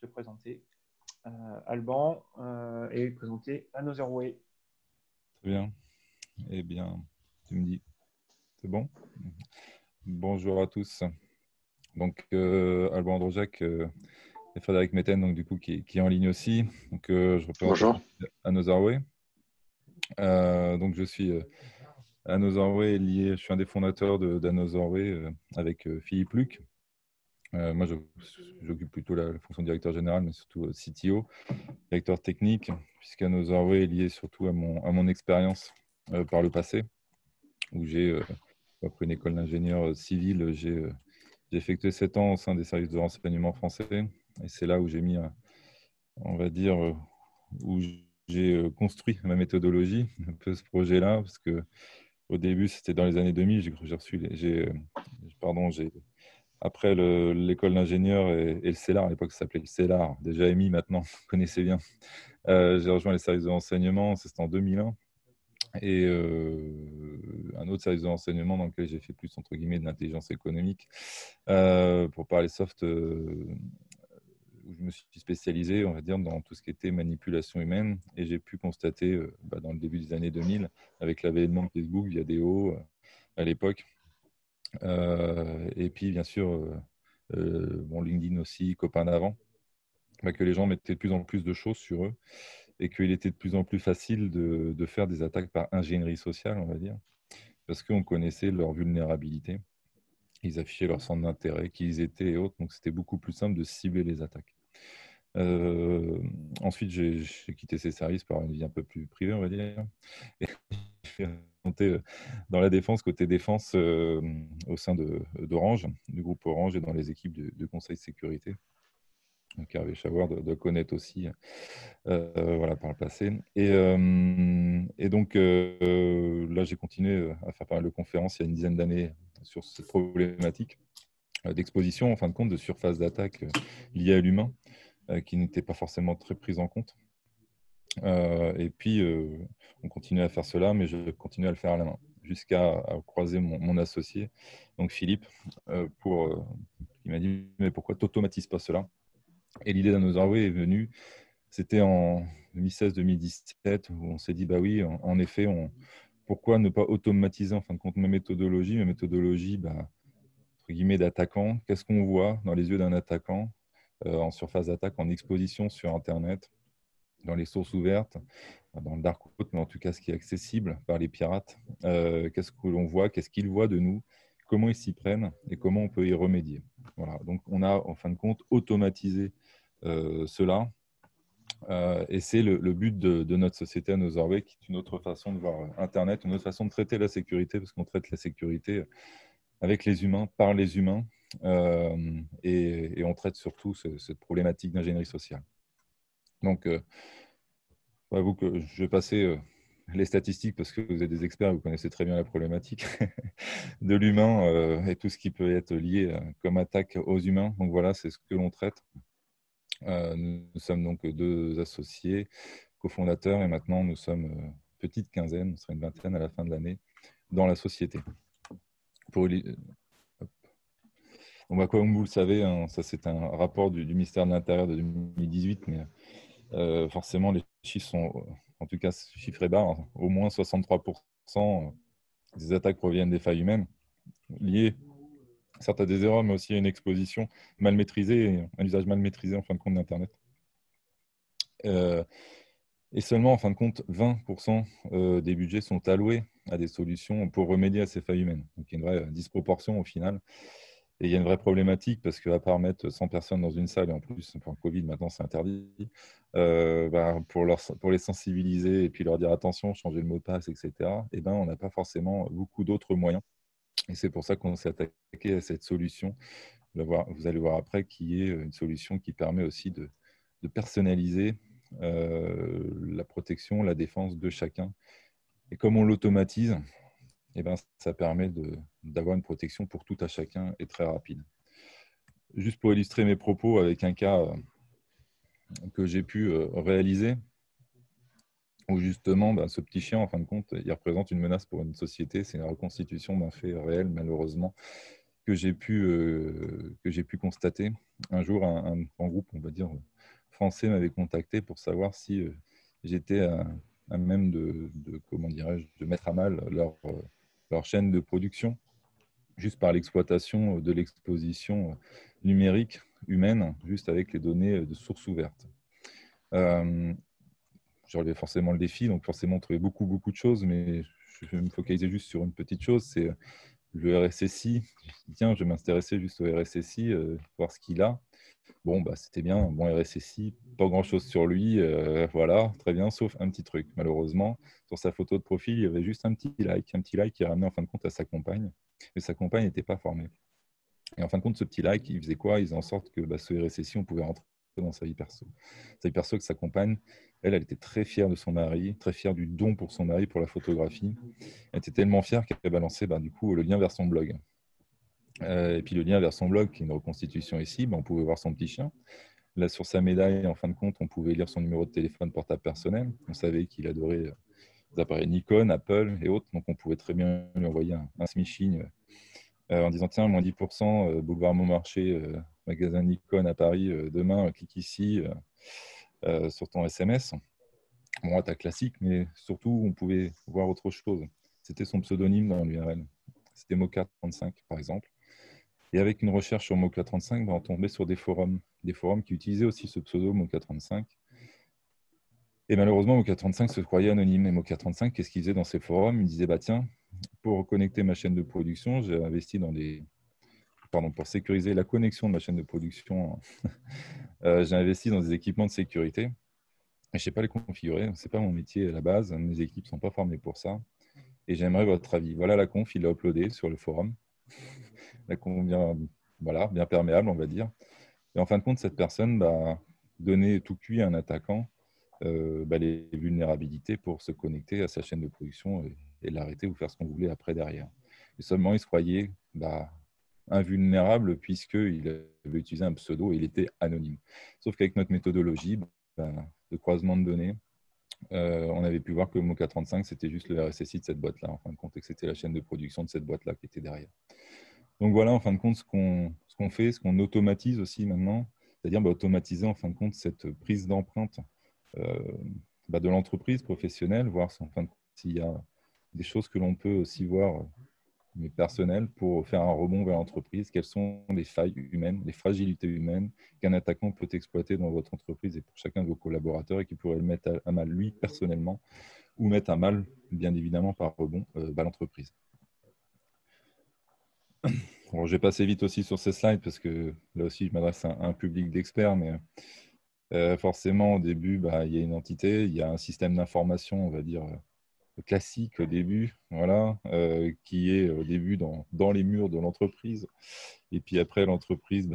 te présenter Alban et présenter Another Way. Très bien. Eh bien, tu me dis, c'est bon? Bonjour à tous. Donc, Alban Androjac et Frédéric Metten, donc, du coup, qui est en ligne aussi. Donc, je représente la Bonjour. société Another Way. Donc, je suis Another Way lié, je suis un des fondateurs d'Another Way avec Philippe Luc. Moi, j'occupe plutôt la fonction de directeur général, mais surtout CTO, directeur technique, puisqu'Another Way est lié surtout à mon expérience par le passé, où j'ai après une école d'ingénieur civil, j'ai effectué 7 ans au sein des services de renseignement français. Et c'est là où j'ai mis, on va dire, où j'ai construit ma méthodologie, un peu ce projet-là, parce que au début, c'était dans les années 2000, j'ai reçu, après l'école d'ingénieur et le CELAR, à l'époque ça s'appelait le CELAR, déjà EMI maintenant, vous connaissez bien. J'ai rejoint les services de renseignement, c'était en 2001. Et un autre service de renseignement dans lequel j'ai fait plus, entre guillemets, de l'intelligence économique. Pour parler soft, où je me suis spécialisé, on va dire, dans tout ce qui était manipulation humaine. Et j'ai pu constater, dans le début des années 2000, avec l'avènement de Facebook, Viadeo, à l'époque, et puis, bien sûr, LinkedIn aussi, copain d'avant, que les gens mettaient de plus en plus de choses sur eux et qu'il était de plus en plus facile de faire des attaques par ingénierie sociale, on va dire, parce qu'on connaissait leur vulnérabilité, ils affichaient leur centre d'intérêt, qui ils étaient et autres, donc c'était beaucoup plus simple de cibler les attaques. Ensuite, j'ai quitté ces services par une vie un peu plus privée, on va dire, et je suis monté dans la défense, côté défense, au sein d'Orange, du groupe Orange et dans les équipes de conseil de sécurité. Donc, Hervé Chavard de connaître aussi, voilà, par le passé. Et donc, là, j'ai continué à faire pas mal de conférences il y a une dizaine d'années sur cette problématique d'exposition, en fin de compte, de surface d'attaque liée à l'humain, qui n'était pas forcément très prise en compte. Et puis, on continue à faire cela, mais je continue à le faire à la main, jusqu'à croiser mon associé, donc Philippe, il m'a dit, mais pourquoi tu n'automatises pas cela? Et l'idée d'Another Way est venue, c'était en 2016-2017, où on s'est dit, bah oui, en effet, pourquoi ne pas automatiser, en fin de compte, ma méthodologie, entre guillemets, d'attaquant. Qu'est-ce qu'on voit dans les yeux d'un attaquant en surface d'attaque, en exposition sur Internet, dans les sources ouvertes, dans le dark web, mais en tout cas ce qui est accessible par les pirates. Qu'est-ce que l'on voit, qu'est-ce qu'ils voient de nous, comment ils s'y prennent et comment on peut y remédier. Voilà. Donc on a en fin de compte automatisé cela. Et c'est le but de notre société Another Way, qui est une autre façon de voir Internet, une autre façon de traiter la sécurité, parce qu'on traite la sécurité avec les humains, par les humains, et on traite surtout cette problématique d'ingénierie sociale. Donc, j'avoue que je vais passer les statistiques parce que vous êtes des experts, vous connaissez très bien la problématique de l'humain et tout ce qui peut être lié comme attaque aux humains. Donc voilà, c'est ce que l'on traite. Nous sommes donc 2 associés, cofondateurs, et maintenant nous sommes une petite quinzaine, on sera une vingtaine à la fin de l'année, dans la société. Comme vous le savez, hein, ça c'est un rapport du ministère de l'Intérieur de 2018, mais forcément les chiffres sont, en tout cas chiffrés bas, hein. Au moins 63% des attaques proviennent des failles humaines, liées certes à des erreurs, mais aussi à une exposition mal maîtrisée, et un usage mal maîtrisé en fin de compte d'Internet. Et seulement, en fin de compte, 20% des budgets sont alloués à des solutions pour remédier à ces failles humaines. Donc, il y a une vraie disproportion au final. Et il y a une vraie problématique parce qu'à part mettre 100 personnes dans une salle, et en plus, pour le Covid, maintenant, c'est interdit, pour les sensibiliser et puis leur dire attention, changer le mot de passe, etc., on n'a pas forcément beaucoup d'autres moyens. Et c'est pour ça qu'on s'est attaqué à cette solution. Vous allez voir après, qui est une solution qui permet aussi de personnaliser la protection, la défense de chacun. Et comme on l'automatise, ça permet d'avoir une protection pour tout à chacun et très rapide. Juste pour illustrer mes propos avec un cas que j'ai pu réaliser, où justement, ce petit chien, en fin de compte, il représente une menace pour une société. C'est une reconstitution d'un fait réel, malheureusement. que j'ai pu constater. Un jour, un grand groupe, on va dire, français m'avait contacté pour savoir si j'étais à même comment dirais-je, de mettre à mal leur chaîne de production, juste par l'exploitation de l'exposition numérique humaine, juste avec les données de sources ouvertes. Je relevais forcément le défi, donc forcément trouver beaucoup de choses, mais je vais me focaliser juste sur une petite chose, c'est le RSSI. Tiens, je vais m'intéresser juste au RSSI, voir ce qu'il a. Bon, bah, c'était bien, bon RSSI, pas grand-chose sur lui, voilà, très bien, sauf un petit truc. Malheureusement, sur sa photo de profil, il y avait juste un petit like qui ramenait en fin de compte à sa compagne, et sa compagne n'était pas formée. Et en fin de compte, ce petit like, il faisait quoi? Il faisait en sorte que ce RSSI, on pouvait rentrer dans sa vie perso. Sa vie perso, que sa compagne, elle était très fière de son mari, très fière du don pour son mari pour la photographie. Elle était tellement fière qu'elle a balancé du coup, le lien vers son blog. Et puis le lien vers son blog, qui est une reconstitution ici, on pouvait voir son petit chien. Là, sur sa médaille, en fin de compte, on pouvait lire son numéro de téléphone portable personnel. On savait qu'il adorait les appareils Nikon, Apple et autres. Donc, on pouvait très bien lui envoyer un smishing en disant tiens, moins 10%, boulevard Montmarché, magasin Nikon à Paris, demain, clique ici sur ton SMS. Bon, attaque classique, mais surtout, on pouvait voir autre chose. C'était son pseudonyme dans l'URL. C'était Mocha35, par exemple. Et avec une recherche sur Mocha35, on tombait sur des forums qui utilisaient aussi ce pseudo Mocha35. Et malheureusement, Mocha35 se croyait anonyme. Et Mocha35, qu'est-ce qu'il faisait dans ces forums? Il disait bah tiens, pour reconnecter ma chaîne de production, j'ai investi dans pour sécuriser la connexion de ma chaîne de production, j'ai investi dans des équipements de sécurité. Et je ne sais pas les configurer, ce n'est pas mon métier à la base, mes équipes ne sont pas formées pour ça. Et j'aimerais votre avis. Voilà la conf, il l'a uploadé sur le forum. La conf bien perméable, on va dire. Et en fin de compte, cette personne donnait tout cuit à un attaquant les vulnérabilités pour se connecter à sa chaîne de production et l'arrêter ou faire ce qu'on voulait après derrière. Et seulement, il se croyait invulnérable puisqu'il avait utilisé un pseudo et il était anonyme. Sauf qu'avec notre méthodologie de croisement de données, on avait pu voir que Mocha35, c'était juste le RSSI de cette boîte-là, en fin de compte, et que c'était la chaîne de production de cette boîte-là qui était derrière. Donc voilà, en fin de compte, ce qu'on fait, ce qu'on automatise aussi maintenant, c'est-à-dire automatiser en fin de compte cette prise d'empreinte de l'entreprise professionnelle, voir en fin de compte s'il y a des choses que l'on peut aussi voir, mais personnelles, pour faire un rebond vers l'entreprise. Quelles sont les failles humaines, les fragilités humaines qu'un attaquant peut exploiter dans votre entreprise et pour chacun de vos collaborateurs et qui pourrait le mettre à mal lui personnellement ou mettre à mal, bien évidemment, par rebond, l'entreprise. Bon, je vais passer vite aussi sur ces slides parce que là aussi, je m'adresse à un public d'experts, mais forcément, au début, il y a une entité, il y a un système d'information, on va dire, classique au début, voilà, qui est au début dans les murs de l'entreprise. Et puis après, l'entreprise,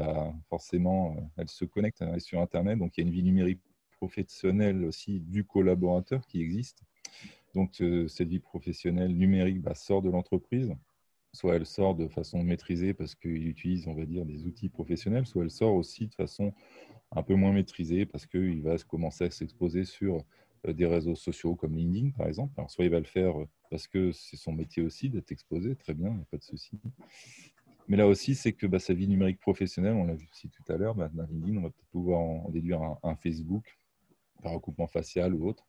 forcément, elle se connecte, elle est sur Internet, donc il y a une vie numérique professionnelle aussi du collaborateur qui existe. Donc, cette vie professionnelle numérique sort de l'entreprise. Soit elle sort de façon maîtrisée parce qu'il utilise, on va dire, des outils professionnels, soit elle sort aussi de façon un peu moins maîtrisée parce qu'il va commencer à s'exposer sur des réseaux sociaux comme LinkedIn, par exemple. Alors, soit il va le faire parce que c'est son métier aussi d'être exposé, très bien, il n'y a pas de souci. Mais là aussi, c'est que sa vie numérique professionnelle, on l'a vu aussi tout à l'heure, dans LinkedIn, on va peut-être pouvoir en déduire un Facebook par recoupement facial ou autre,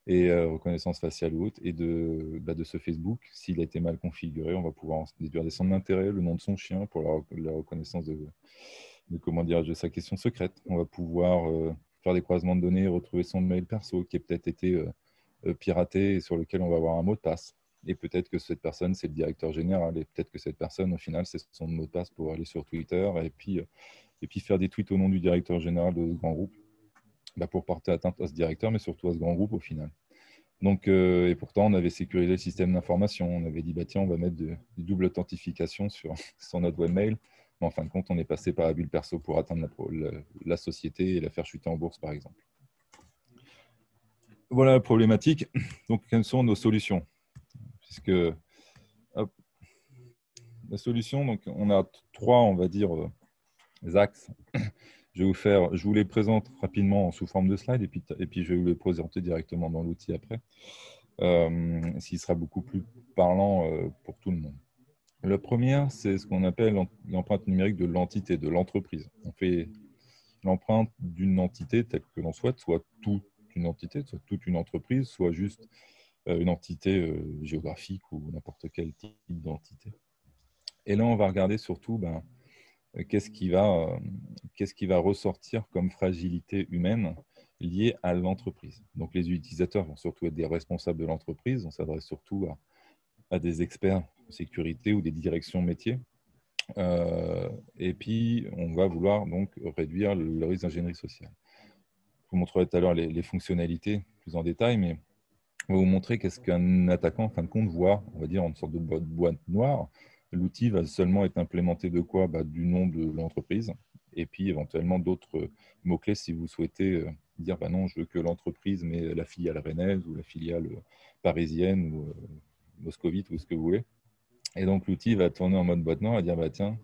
et reconnaissance faciale ou autre, et de ce Facebook, s'il a été mal configuré, on va pouvoir en déduire des centres d'intérêt, le nom de son chien pour la reconnaissance de sa question secrète. On va pouvoir faire des croisements de données, retrouver son mail perso qui a peut-être été piraté et sur lequel on va avoir un mot de passe. Et peut-être que cette personne, c'est le directeur général, et peut-être que cette personne, au final, c'est son mot de passe pour aller sur Twitter et puis faire des tweets au nom du directeur général de ce grand groupe, pour porter atteinte à ce directeur, mais surtout à ce grand groupe au final. Donc, et pourtant, on avait sécurisé le système d'information. On avait dit, tiens, on va mettre des doubles authentifications sur notre webmail. Mais en fin de compte, on est passé par la bulle perso pour atteindre la société et la faire chuter en bourse, par exemple. Voilà la problématique. Donc, quelles sont nos solutions? Puisque, la solution, donc, on a 3, on va dire, axes. Je vous les présente rapidement sous forme de slide et puis je vais vous les présenter directement dans l'outil après, ce qui sera beaucoup plus parlant pour tout le monde. La première, c'est ce qu'on appelle l'empreinte numérique de l'entité, de l'entreprise. On fait l'empreinte d'une entité telle que l'on souhaite, soit toute une entité, soit toute une entreprise, soit juste une entité géographique ou n'importe quel type d'entité. Et là, on va regarder surtout qu'est-ce qui va ressortir comme fragilité humaine liée à l'entreprise. Donc, les utilisateurs vont surtout être des responsables de l'entreprise. On s'adresse surtout à des experts en sécurité ou des directions métiers. Et puis, on va vouloir donc réduire le risque d'ingénierie sociale. Je vous montrerai tout à l'heure les fonctionnalités plus en détail, mais on va vous montrer qu'est-ce qu'un attaquant, en fin de compte, voit, on va dire, en sorte de boîte noire. L'outil va seulement être implémenté de quoi? Du nom de l'entreprise et puis éventuellement d'autres mots-clés si vous souhaitez dire non, je veux que l'entreprise, mais la filiale rennaise ou la filiale parisienne ou moscovite ou ce que vous voulez. Et donc, l'outil va tourner en mode boîte noire et dire tiens,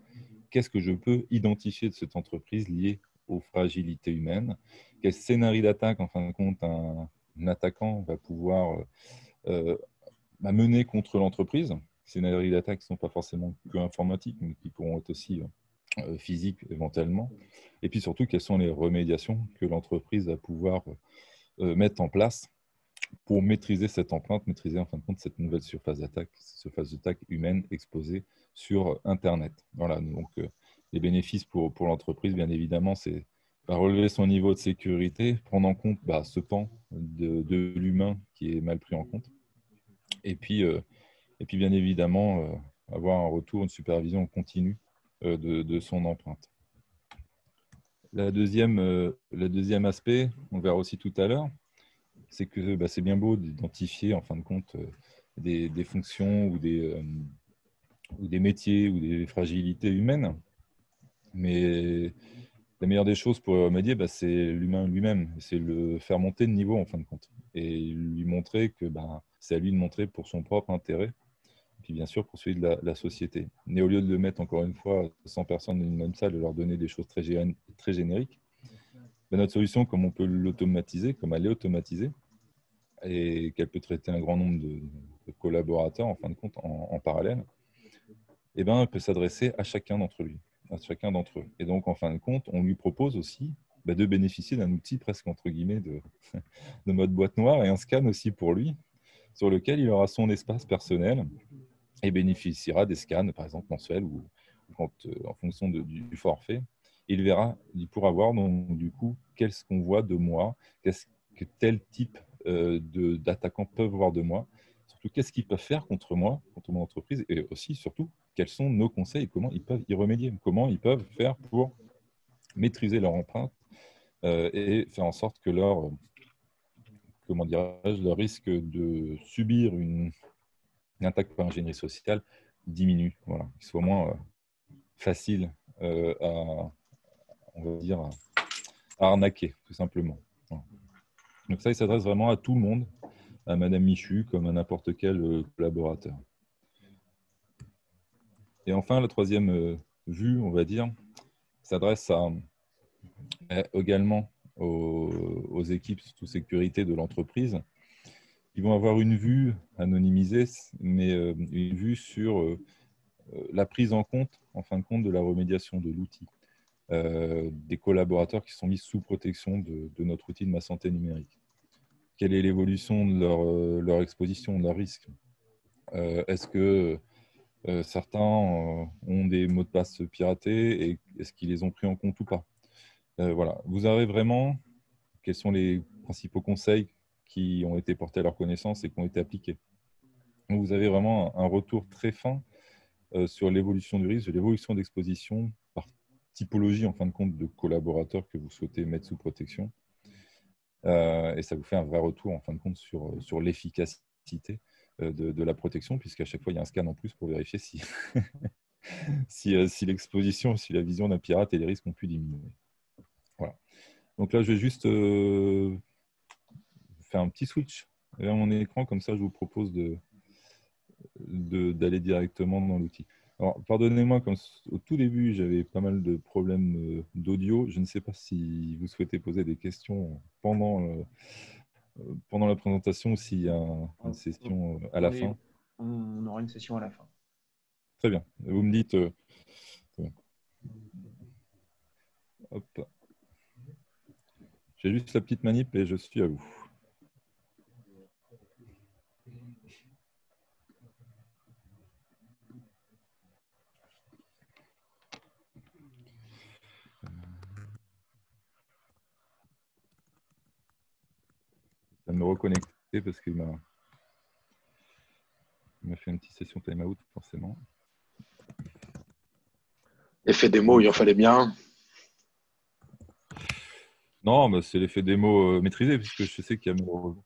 qu'est-ce que je peux identifier de cette entreprise liée aux fragilités humaines? Quel scénario d'attaque, en fin de compte, un attaquant va pouvoir mener contre l'entreprise? Scénarios d'attaque qui ne sont pas forcément que informatiques, mais qui pourront être aussi physiques éventuellement. Et puis surtout, quelles sont les remédiations que l'entreprise va pouvoir mettre en place pour maîtriser cette empreinte, maîtriser en fin de compte cette nouvelle surface d'attaque humaine exposée sur Internet. Voilà, donc les bénéfices pour l'entreprise, bien évidemment, c'est relever son niveau de sécurité, prendre en compte ce pan de l'humain qui est mal pris en compte, et puis bien évidemment, avoir un retour, une supervision continue de son empreinte. Le deuxième aspect, on le verra aussi tout à l'heure, c'est que c'est bien beau d'identifier, en fin de compte, des fonctions ou des métiers ou des fragilités humaines. Mais la meilleure des choses pour y remédier, c'est l'humain lui-même. C'est le faire monter de niveau, en fin de compte. Et lui montrer que c'est à lui de montrer pour son propre intérêt, puis bien sûr pour celui de la société. Mais au lieu de le mettre, encore une fois, 100 personnes dans une même salle, de leur donner des choses très génériques, notre solution, comme on peut l'automatiser, comme elle est automatisée, et qu'elle peut traiter un grand nombre de collaborateurs, en fin de compte, en parallèle, elle peut s'adresser à chacun d'entre eux. Et donc, en fin de compte, on lui propose aussi de bénéficier d'un outil presque, entre guillemets, de mode boîte noire et un scan aussi pour lui, sur lequel il aura son espace personnel et bénéficiera des scans, par exemple, mensuels ou en fonction du forfait. Il pourra voir, donc, du coup, qu'est-ce qu'on voit de moi, qu'est-ce que tel type d'attaquants peuvent voir de moi, surtout qu'est-ce qu'ils peuvent faire contre moi, contre mon entreprise, et aussi, surtout, quels sont nos conseils et comment ils peuvent y remédier, comment ils peuvent faire pour maîtriser leur empreinte et faire en sorte que leur risque de subir une attaque par ingénierie sociale diminue, voilà, qu'il soit moins facile on va dire, à arnaquer, tout simplement. Voilà. Donc ça, il s'adresse vraiment à tout le monde, à Madame Michu, comme à n'importe quel collaborateur. Et enfin, la troisième vue, on va dire, s'adresse également aux équipes de sécurité de l'entreprise. Ils vont avoir une vue anonymisée, mais une vue sur la prise en compte, en fin de compte, de la remédiation de l'outil. Des collaborateurs qui sont mis sous protection de notre outil de ma santé numérique. Quelle est l'évolution de leur exposition, de leur risque? Est-ce que certains ont des mots de passe piratés et est-ce qu'ils les ont pris en compte ou pas? Voilà. Vous avez vraiment quels sont les principaux conseils qui ont été portés à leur connaissance et qui ont été appliqués. Donc, vous avez vraiment un retour très fin sur l'évolution du risque, l'évolution d'exposition par typologie, en fin de compte, de collaborateurs que vous souhaitez mettre sous protection. Et ça vous fait un vrai retour, en fin de compte, sur l'efficacité de la protection, puisqu'à chaque fois, il y a un scan en plus pour vérifier si, si l'exposition, si la vision d'un pirate et les risques ont pu diminuer. Voilà. Donc là, je vais juste faire un petit switch vers mon écran, comme ça, je vous propose d'aller directement dans l'outil. Alors, pardonnez-moi, comme au tout début, j'avais pas mal de problèmes d'audio. Je ne sais pas si vous souhaitez poser des questions pendant la présentation ou s'il y a une session à la fin. On aura une session à la fin. Très bien. Vous me dites... hop. J'ai juste la petite manip et je suis à vous. Je vais me reconnecter parce qu'il m'a fait une petite session timeout, forcément. Effet démo, il en fallait bien. Non, bah, c'est l'effet démo maîtrisé, puisque je sais qu'il y a timeout.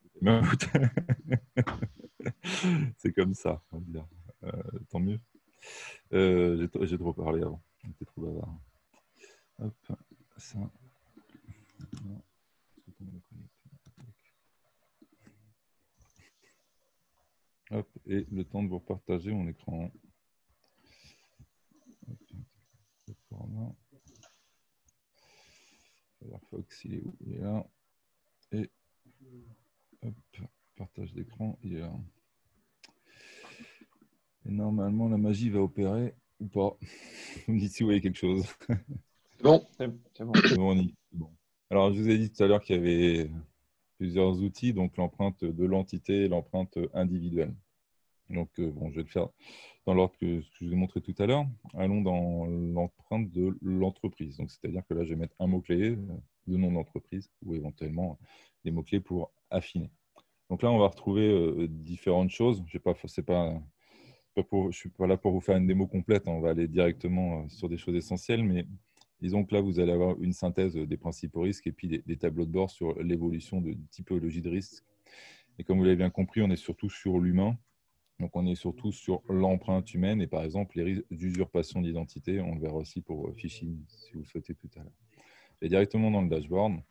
C'est comme ça, on va dire. Tant mieux. J'ai trop parlé avant. J'étais trop bavard. Hop, ça. Hop, et le temps de vous repartager mon écran. Hop, Firefox, il est où? Il est là. Et hop, partage d'écran, il est là. Et normalement, la magie va opérer ou pas. Vous me dites si vous voyez quelque chose. Bon. C'est bon. C'est bon, on y est. Bon. Alors, je vous ai dit tout à l'heure qu'il y avait plusieurs outils, donc l'empreinte de l'entité et l'empreinte individuelle. Donc, bon, je vais le faire dans l'ordre que je vous ai montré tout à l'heure. Allons dans l'empreinte de l'entreprise. Donc, c'est-à-dire que là, je vais mettre un mot-clé, le nom d'entreprise, ou éventuellement des mots-clés pour affiner. Donc là, on va retrouver différentes choses. Je ne suis pas là pour vous faire une démo complète. On va aller directement sur des choses essentielles, mais disons que là, vous allez avoir une synthèse des principaux risques et puis des tableaux de bord sur l'évolution de typologie de risques. Et comme vous l'avez bien compris, on est surtout sur l'humain. Donc, on est surtout sur l'empreinte humaine et par exemple, les risques d'usurpation d'identité. On le verra aussi pour phishing, si vous le souhaitez tout à l'heure. Je vais directement dans le dashboard.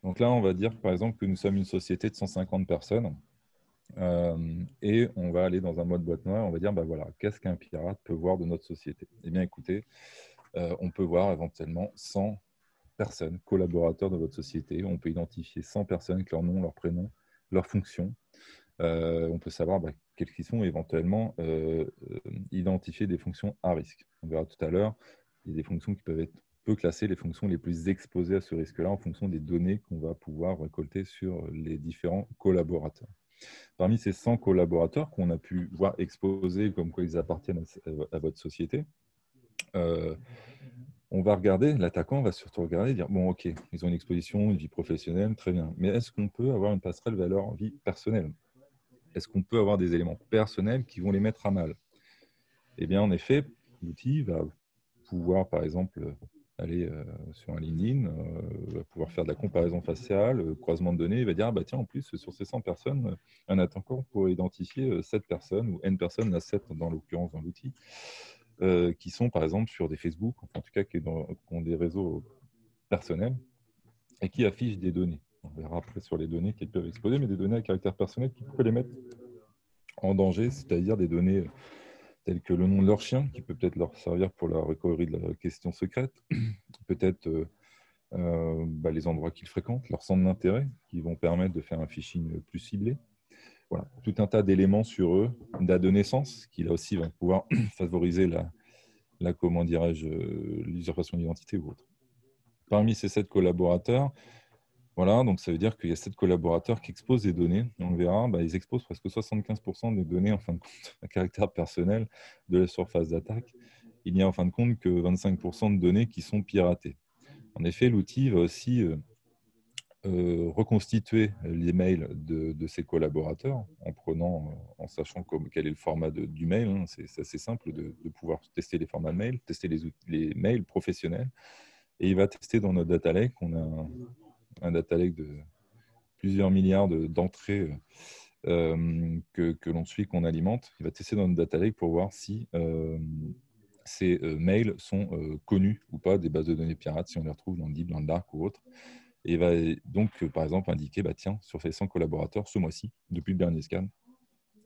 Donc là, on va dire par exemple que nous sommes une société de 150 personnes. Et on va aller dans un mode boîte noire. On va dire, bah voilà, qu'est-ce qu'un pirate peut voir de notre société? Eh bien, écoutez, on peut voir éventuellement 100 personnes, collaborateurs de votre société. On peut identifier 100 personnes avec leur nom, leur prénom, leur fonction. On peut savoir quelles qui sont éventuellement identifier des fonctions à risque. On verra tout à l'heure, il y a des fonctions qui peuvent être peu classées, les fonctions les plus exposées à ce risque-là en fonction des données qu'on va pouvoir récolter sur les différents collaborateurs. Parmi ces 100 collaborateurs qu'on a pu voir exposés comme quoi ils appartiennent à votre société, on va regarder, l'attaquant va surtout regarder et dire, bon ok, ils ont une exposition, une vie professionnelle, très bien, mais est-ce qu'on peut avoir une passerelle vers leur vie personnelle? Est-ce qu'on peut avoir des éléments personnels qui vont les mettre à mal? Eh bien, en effet, l'outil va pouvoir, par exemple, aller sur un LinkedIn, va pouvoir faire de la comparaison faciale, croisement de données, il va dire, ah, bah, tiens, en plus, sur ces 100 personnes, un attaquant pourrait identifier 7 personnes, ou N personnes, là 7 dans l'occurrence dans l'outil, qui sont, par exemple, sur des Facebook, enfin, en tout cas, qui ont des réseaux personnels, et qui affichent des données. On verra après sur les données qu'ils peuvent exposer, mais des données à caractère personnel qui pourraient les mettre en danger, c'est-à-dire des données telles que le nom de leur chien, qui peut peut-être leur servir pour la recovery de la question secrète, peut-être les endroits qu'ils fréquentent, leur centre d'intérêt, qui vont permettre de faire un phishing plus ciblé. Voilà, tout un tas d'éléments sur eux, date de naissance, qui là aussi va pouvoir favoriser l'usurpation d'identité ou autre. Parmi ces 7 collaborateurs, voilà, donc ça veut dire qu'il y a 7 collaborateurs qui exposent des données. On le verra, ils exposent presque 75% des données, en fin de compte, à caractère personnel de la surface d'attaque. Il n'y a en fin de compte que 25% de données qui sont piratées. En effet, l'outil va aussi reconstituer les mails de ces collaborateurs en sachant quel est le format du mail. Hein. C'est assez simple de pouvoir tester les formats de mail, tester les mails professionnels. Et il va tester dans notre data lake. On a un data lake de plusieurs milliards d'entrées que l'on suit, qu'on alimente. Il va tester dans notre data lake pour voir si ces mails sont connus ou pas des bases de données pirates, si on les retrouve dans le deep, dans le dark ou autre. Et il va donc, par exemple, indiquer, tiens, sur ces 100 collaborateurs, ce mois-ci, depuis le dernier scan,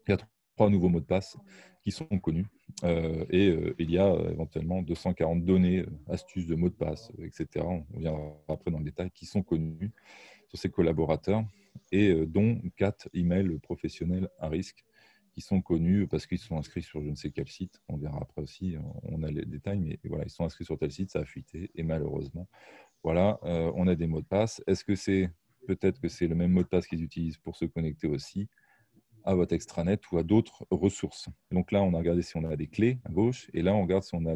il y a 3 nouveaux mots de passe qui sont connus. Il y a éventuellement 240 données, astuces de mots de passe, etc. On viendra après dans le détail, qui sont connus sur ces collaborateurs et dont 4 emails professionnels à risque qui sont connus parce qu'ils sont inscrits sur je ne sais quel site. On verra après aussi, on a les détails, mais voilà, ils sont inscrits sur tel site, ça a fuité, et malheureusement, voilà, on a des mots de passe. Est-ce que c'est peut-être que c'est le même mot de passe qu'ils utilisent pour se connecter aussi à votre extranet ou à d'autres ressources? Donc là, on a regardé si on a des clés à gauche, et là, on regarde si on a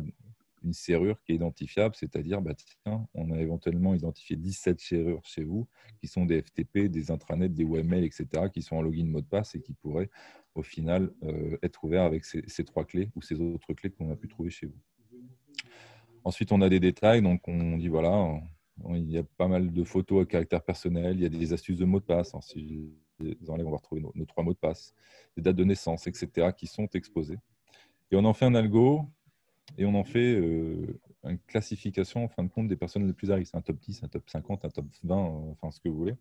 une serrure qui est identifiable, c'est-à-dire, bah, tiens, on a éventuellement identifié 17 serrures chez vous qui sont des FTP, des intranets, des webmails, etc., qui sont en login mot de passe et qui pourraient, au final, être ouverts avec ces trois clés ou ces autres clés qu'on a pu trouver chez vous. Ensuite, on a des détails. Donc, on dit, voilà, il y a pas mal de photos à caractère personnel. Il y a des astuces de mots de passe. Alors, si je les enlève, on va retrouver nos trois mots de passe, des dates de naissance, etc., qui sont exposées. Et on en fait un algo et on en fait une classification, en fin de compte, des personnes les plus à risque. Un top 10, un top 50, un top 20, enfin, ce que vous voulez.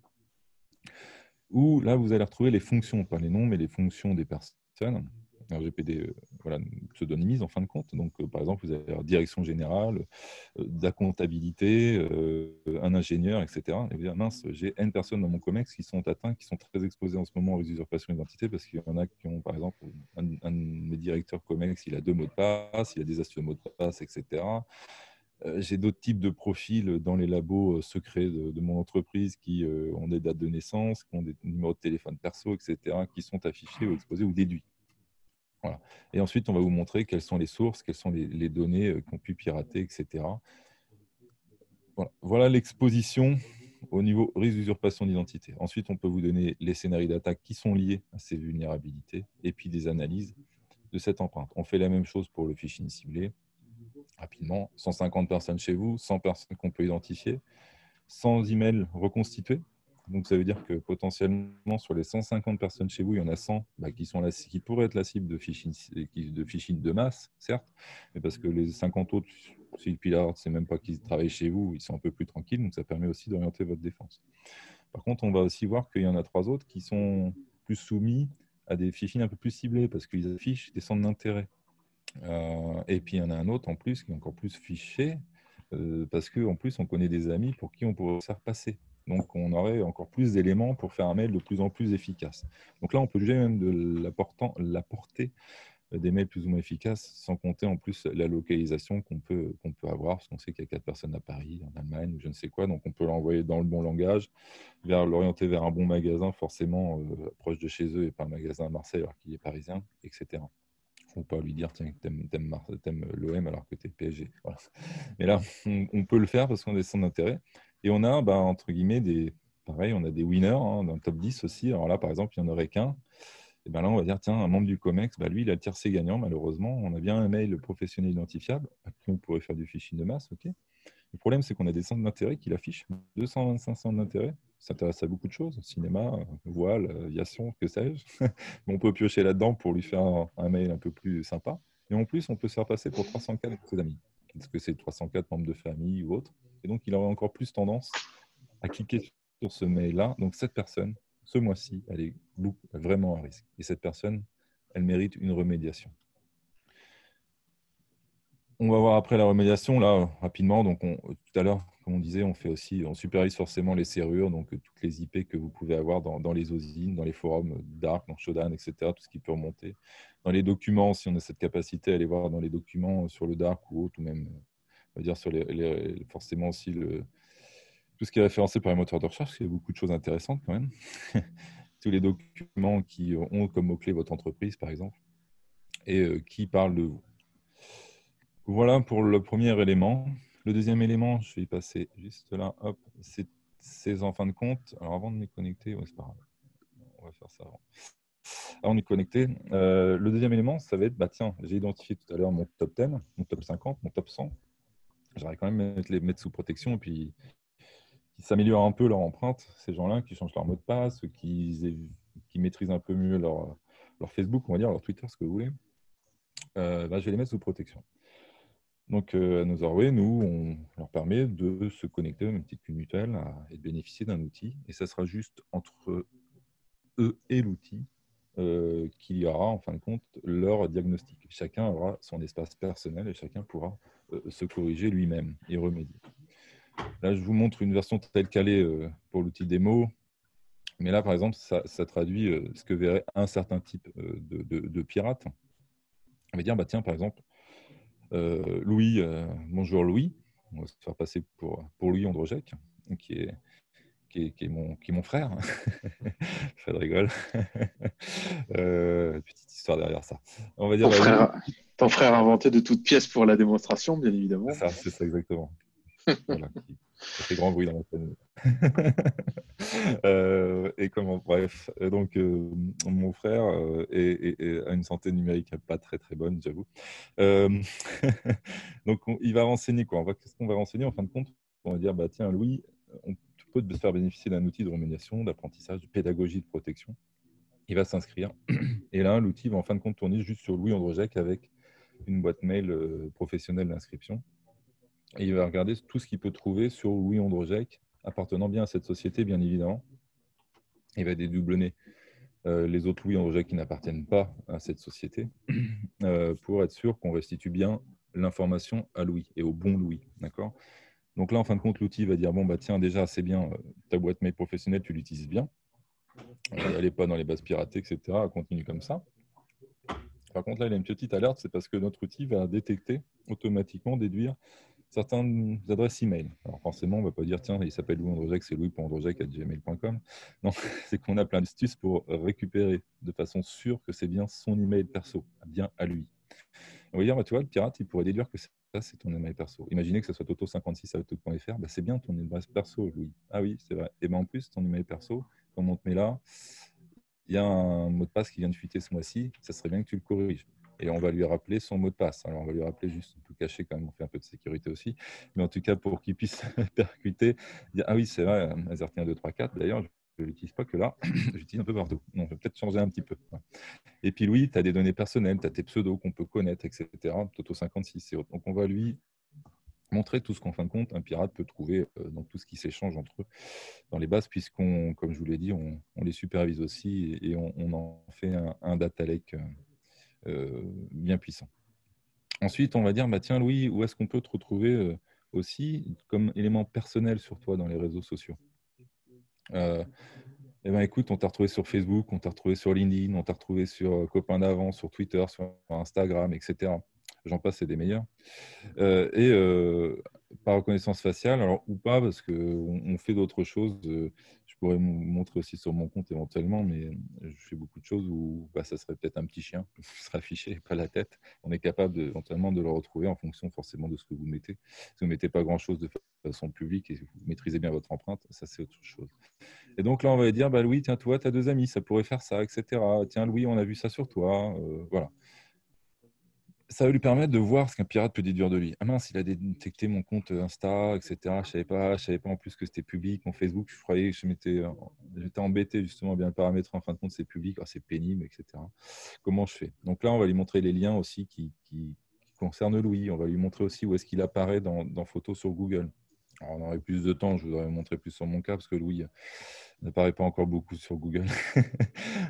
Où là, vous allez retrouver les fonctions, pas les noms, mais les fonctions des personnes. RGPD, voilà, pseudonymise en fin de compte. Donc, par exemple, vous avez la direction générale, de la comptabilité, un ingénieur, etc. Et vous dire, mince, j'ai N personnes dans mon COMEX qui sont atteints, qui sont très exposées en ce moment aux usurpations d'identité, parce qu'il y en a qui ont, par exemple, un de mes directeurs COMEX, il a 2 mots de passe, il a des astuces de mots de passe, etc. J'ai d'autres types de profils dans les labos secrets de mon entreprise qui ont des dates de naissance, qui ont des numéros de téléphone perso, etc., qui sont affichés ou exposés ou déduits. Voilà. Et ensuite, on va vous montrer quelles sont les sources, quelles sont les données qu'on pu pirater, etc. Voilà l'exposition au niveau risque d'usurpation d'identité. Ensuite, on peut vous donner les scénarios d'attaque qui sont liés à ces vulnérabilités et puis des analyses de cette empreinte. On fait la même chose pour le phishing ciblé. Rapidement, 150 personnes chez vous, 100 personnes qu'on peut identifier, 100 emails reconstitués. Donc, ça veut dire que potentiellement, sur les 150 personnes chez vous, il y en a 100 qui pourraient être la cible de phishing de masse, certes, mais parce que les 50 autres, si le pilote, c'est même pas qu'ils travaillent chez vous, ils sont un peu plus tranquilles, donc ça permet aussi d'orienter votre défense. Par contre, on va aussi voir qu'il y en a 3 autres qui sont plus soumis à des phishing un peu plus ciblés, parce qu'ils affichent des centres d'intérêt. Et puis, il y en a un autre en plus qui est encore plus fiché, parce qu'en plus, on connaît des amis pour qui on pourrait se faire passer. Donc, on aurait encore plus d'éléments pour faire un mail de plus en plus efficace. Donc là, on peut juger même de la portée des mails plus ou moins efficaces, sans compter en plus la localisation qu'on peut avoir, parce qu'on sait qu'il y a 4 personnes à Paris, en Allemagne, ou je ne sais quoi. Donc, on peut l'envoyer dans le bon langage, l'orienter vers un bon magasin, forcément proche de chez eux, et pas un magasin à Marseille alors qu'il est parisien, etc. Il ne faut pas lui dire, tiens, t'aimes l'OM alors que tu es PSG. Voilà. Mais là, on peut le faire parce qu'on a des centres d'intérêt. Et on a, entre guillemets, pareil, on a des winners dans le top 10 aussi. Alors là, par exemple, il n'y en aurait qu'un. Et là, on va dire, tiens, un membre du COMEX, lui, il a le tiercé gagnant, malheureusement. On a bien un mail professionnel identifiable à qui on pourrait faire du phishing de masse. Ok. Le problème, c'est qu'on a des centres d'intérêt qui l'affichent. 225 centres d'intérêt. Ça s'intéresse à beaucoup de choses. Cinéma, voile, aviation, que sais-je. On peut piocher là-dedans pour lui faire un mail un peu plus sympa. Et en plus, on peut se faire passer pour 304 avec ses amis. Est-ce que c'est 304 membres de famille ou autre? Et donc, il aurait encore plus tendance à cliquer sur ce mail-là. Donc, cette personne, ce mois-ci, elle est vraiment à risque. Et cette personne, elle mérite une remédiation. On va voir après la remédiation, là, rapidement. Donc, tout à l'heure, comme on disait, on supervise forcément les serrures, donc toutes les IP que vous pouvez avoir dans les usines, dans les forums Dark, dans Shodan, etc., tout ce qui peut remonter. Dans les documents, si on a cette capacité à aller voir dans les documents sur le Dark ou autre, ou même, on va dire, sur forcément aussi tout ce qui est référencé par les moteurs de recherche, parce qu'il y a beaucoup de choses intéressantes quand même. Tous les documents qui ont comme mot-clé votre entreprise, par exemple, et qui parlent de vous. Voilà pour le premier élément. Le deuxième élément, je vais y passer juste là. Hop, c'est en fin de compte. Alors avant de me connecter, c'est pas grave. On va faire ça avant. Avant de me connecter, le deuxième élément, ça va être, tiens, j'ai identifié tout à l'heure mon top 10, mon top 50, mon top 100. J'aurais quand même les mettre sous protection et puis qui s'améliorent un peu leur empreinte, ces gens-là, qui changent leur mot de passe, qui maîtrisent un peu mieux leur Facebook, on va dire, leur Twitter, ce que vous voulez. Je vais les mettre sous protection. Donc, à nos Norway, on leur permet de se connecter au même titre qu'une mutuelle et de bénéficier d'un outil. Et ça sera juste entre eux et l'outil qu'il y aura, en fin de compte, leur diagnostic. Chacun aura son espace personnel et chacun pourra se corriger lui-même et remédier. Là, je vous montre une version telle qu'elle est pour l'outil démo. Mais là, par exemple, ça traduit ce que verrait un certain type de pirate. On va dire, bah, tiens, par exemple, Louis, bonjour Louis, on va se faire passer pour Louis Androjek, qui est, qui est mon frère. Fred rigole. Petite histoire derrière ça. On va dire, Ton bah, Louis, frère, ton frère inventé de toutes pièces pour la démonstration, bien évidemment. c'est ça exactement. Voilà, qui fait grand bruit dans la famille. Et comment, bref, donc mon frère a une santé numérique pas très très bonne, j'avoue. Euh, donc il va renseigner quoi. Qu'est-ce qu'on va renseigner en fin de compte? On va dire bah tiens Louis, on peut te faire bénéficier d'un outil de remédiation, d'apprentissage, de pédagogie, de protection. Il va s'inscrire et là l'outil va en fin de compte tourner juste sur Louis Androjek avec une boîte mail professionnelle d'inscription. Et il va regarder tout ce qu'il peut trouver sur Louis Androjek, appartenant bien à cette société, bien évidemment. Il va dédoublonner les autres Louis Androjek qui n'appartiennent pas à cette société pour être sûr qu'on restitue bien l'information à Louis et au bon Louis. D'accord ? Donc là, en fin de compte, l'outil va dire, bon, bah tiens, déjà, c'est bien, ta boîte mail professionnelle, tu l'utilises bien. Elle n'est pas dans les bases piratées, etc. Elle continue comme ça. Par contre, là, il y a une petite alerte, c'est parce que notre outil va détecter, automatiquement déduire certaines adresses email. Alors forcément, on ne va pas dire, tiens, il s'appelle Louis Androjek, c'est louis.androjek@gmail.com. Non, c'est qu'on a plein d'astuces pour récupérer de façon sûre que c'est bien son email perso, bien à lui. On va dire, bah, tu vois, le pirate, il pourrait déduire que ça, c'est ton email perso. Imaginez que ce soit toto56@tout.fr, bah, c'est bien ton adresse perso, Louis. Ah oui, c'est vrai. Et bien en plus, ton email perso, comme on te met là, il y a un mot de passe qui vient de fuiter ce mois-ci, ça serait bien que tu le corriges. Et on va lui rappeler son mot de passe. Alors, on va lui rappeler juste un peu caché quand même, on fait un peu de sécurité aussi. Mais en tout cas, pour qu'il puisse percuter, dire, ah oui, c'est vrai, Azerty 1, 2, 3, 4, d'ailleurs, je ne l'utilise pas que là, j'utilise un peu partout. Donc, je vais peut-être changer un petit peu. Et puis, Louis, tu as des données personnelles, tu as tes pseudos qu'on peut connaître, etc. Toto56 et autres. Donc, on va lui montrer tout ce qu'en fin de compte, un pirate peut trouver dans tout ce qui s'échange entre eux dans les bases, puisqu'on, comme je vous l'ai dit, on les supervise aussi et on en fait un data lake bien puissant. Ensuite, on va dire, bah, tiens Louis, où est-ce qu'on peut te retrouver aussi comme élément personnel sur toi dans les réseaux sociaux? Eh ben, écoute, on t'a retrouvé sur Facebook, on t'a retrouvé sur LinkedIn, on t'a retrouvé sur Copain d'avant, sur Twitter, sur Instagram, etc. J'en passe, c'est des meilleurs. Par reconnaissance faciale, alors ou pas, parce qu'on fait d'autres choses. Je pourrais vous montrer aussi sur mon compte éventuellement, mais je fais beaucoup de choses où bah, ça serait peut-être un petit chien qui sera affiché et pas la tête. On est capable éventuellement de le retrouver en fonction forcément de ce que vous mettez. Si vous ne mettez pas grand-chose de façon publique et vous maîtrisez bien votre empreinte, ça c'est autre chose. Et donc là, on va dire, bah, Louis, tiens, toi, tu as 2 amis, ça pourrait faire ça, etc. Tiens, Louis, on a vu ça sur toi. Voilà. Ça va lui permettre de voir ce qu'un pirate peut déduire de lui. Ah mince, il a détecté mon compte Insta, etc. Je savais pas en plus que c'était public. Mon Facebook, je croyais que j'étais embêté justement à bien le paramétrer. En fin de compte, c'est public, c'est pénible, etc. Comment je fais? Donc là, on va lui montrer les liens aussi qui concernent Louis. On va lui montrer aussi où est-ce qu'il apparaît dans photos sur Google. Alors, on aurait plus de temps, je voudrais vous montrer plus sur mon cas parce que Louis n'apparaît pas encore beaucoup sur Google,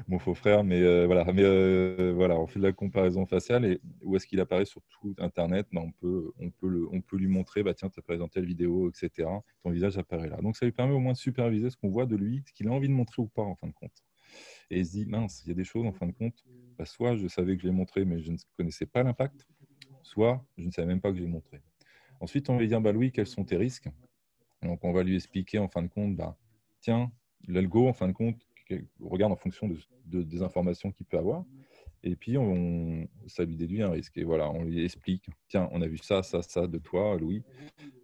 mon faux frère, mais voilà. Mais voilà, on fait de la comparaison faciale et où est-ce qu'il apparaît sur tout Internet, ben, on peut lui montrer, bah, tiens, tu as présenté la vidéo, etc. Ton visage apparaît là. Donc ça lui permet au moins de superviser ce qu'on voit de lui, ce qu'il a envie de montrer ou pas en fin de compte. Et il se dit, mince, il y a des choses en fin de compte, bah, soit je savais que je l'ai montré, mais je ne connaissais pas l'impact, soit je ne savais même pas que je l'ai montré. Ensuite, on va lui dire, bah, Louis, quels sont tes risques? Donc, on va lui expliquer en fin de compte, bah, tiens, l'algo, en fin de compte, regarde en fonction des informations qu'il peut avoir. Et puis, ça lui déduit un risque. Et voilà, on lui explique, tiens, on a vu ça, ça, ça de toi, Louis.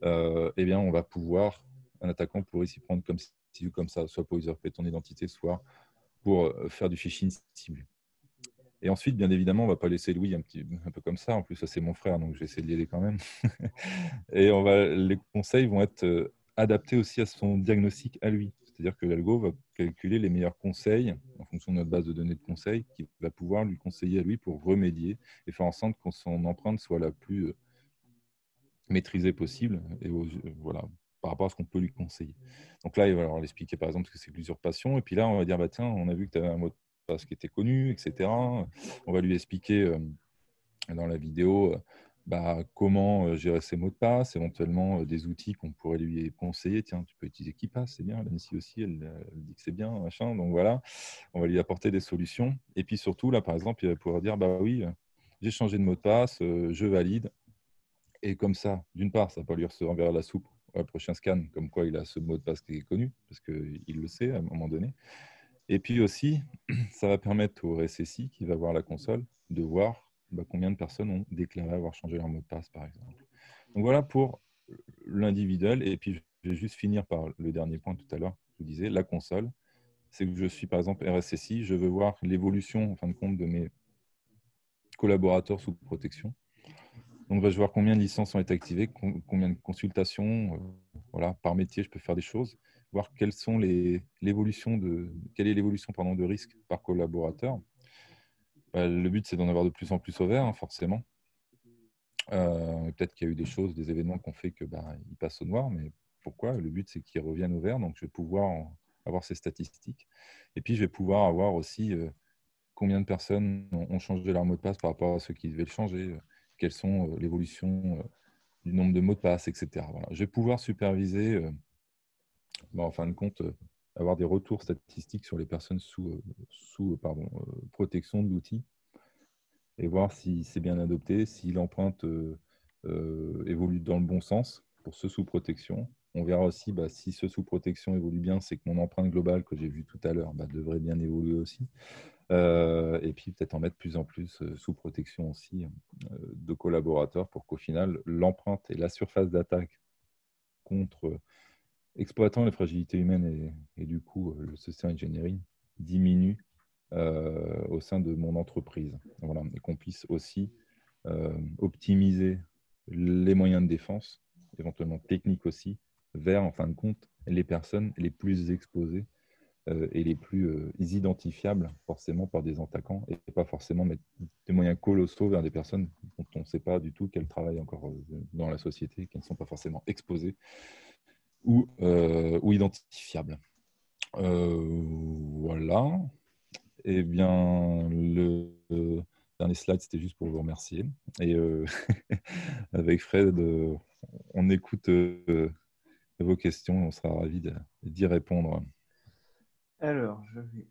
Eh bien, on va pouvoir, un attaquant pourrait s'y prendre comme ça, soit pour usurper ton identité, soit pour faire du phishing ciblé. Et ensuite, bien évidemment, on ne va pas laisser Louis un peu comme ça. En plus, ça, c'est mon frère, donc je vais essayer de l'aider quand même. Et les conseils vont être adaptés aussi à son diagnostic à lui. C'est-à-dire que l'algo va calculer les meilleurs conseils en fonction de notre base de données de conseils qui va pouvoir lui conseiller à lui pour remédier et faire en sorte que son empreinte soit la plus maîtrisée possible et voilà, par rapport à ce qu'on peut lui conseiller. Donc là, il va alors l'expliquer par exemple ce que c'est que l'usurpation. Et puis là, on va dire, bah, tiens, on a vu que tu avais un mot de passe qui était connu, etc. On va lui expliquer dans la vidéo comment gérer ses mots de passe, éventuellement des outils qu'on pourrait lui conseiller. Tiens, tu peux utiliser KeePass, c'est bien. Nancy aussi, elle dit que c'est bien, machin. Donc voilà, on va lui apporter des solutions. Et puis surtout, là, par exemple, il va pouvoir dire, bah oui, j'ai changé de mot de passe, je valide. Et comme ça, d'une part, ça va pas lui recevoir vers la soupe au prochain scan, comme quoi il a ce mot de passe qui est connu, parce qu'il le sait à un moment donné. Et puis aussi, ça va permettre au RSSI qui va voir la console de voir combien de personnes ont déclaré avoir changé leur mot de passe, par exemple. Donc voilà pour l'individuel. Et puis, je vais juste finir par le dernier point tout à l'heure. Je vous disais, la console, c'est que je suis, par exemple, RSSI, je veux voir l'évolution, en fin de compte, de mes collaborateurs sous protection. Donc, je vais voir combien de licences ont été activées, combien de consultations, voilà, par métier, je peux faire des choses, voir quelles sont quelle est l'évolution de risque par collaborateur. Le but, c'est d'en avoir de plus en plus au vert, hein, forcément. Peut-être qu'il y a eu des choses, des événements qui ont fait que ils passent au noir, mais pourquoi? Le but, c'est qu'ils reviennent au vert, donc je vais pouvoir avoir ces statistiques. Et puis, je vais pouvoir avoir aussi combien de personnes ont changé leur mot de passe par rapport à ceux qui devaient le changer, quelles sont l'évolution du nombre de mots de passe, etc. Voilà. Je vais pouvoir superviser, en fin de compte, avoir des retours statistiques sur les personnes sous protection de l'outil et voir si c'est bien adopté, si l'empreinte évolue dans le bon sens pour ceux sous protection. On verra aussi si ceux sous protection évolue bien, c'est que mon empreinte globale que j'ai vue tout à l'heure devrait bien évoluer aussi. Et puis peut-être en mettre plus en plus sous protection aussi de collaborateurs pour qu'au final, l'empreinte et la surface d'attaque contre exploitant les fragilités humaines et du coup le social engineering diminue au sein de mon entreprise. Voilà. Et qu'on puisse aussi optimiser les moyens de défense, éventuellement techniques aussi, vers, en fin de compte, les personnes les plus exposées et les plus identifiables forcément par des attaquants et pas forcément mettre des moyens colossaux vers des personnes dont on ne sait pas du tout qu'elles travaillent encore dans la société, qui ne sont pas forcément exposées ou identifiables. Voilà. Eh bien, le dernier slide, c'était juste pour vous remercier. Et avec Fred, on écoute vos questions. On sera ravis d'y répondre. Alors, je vais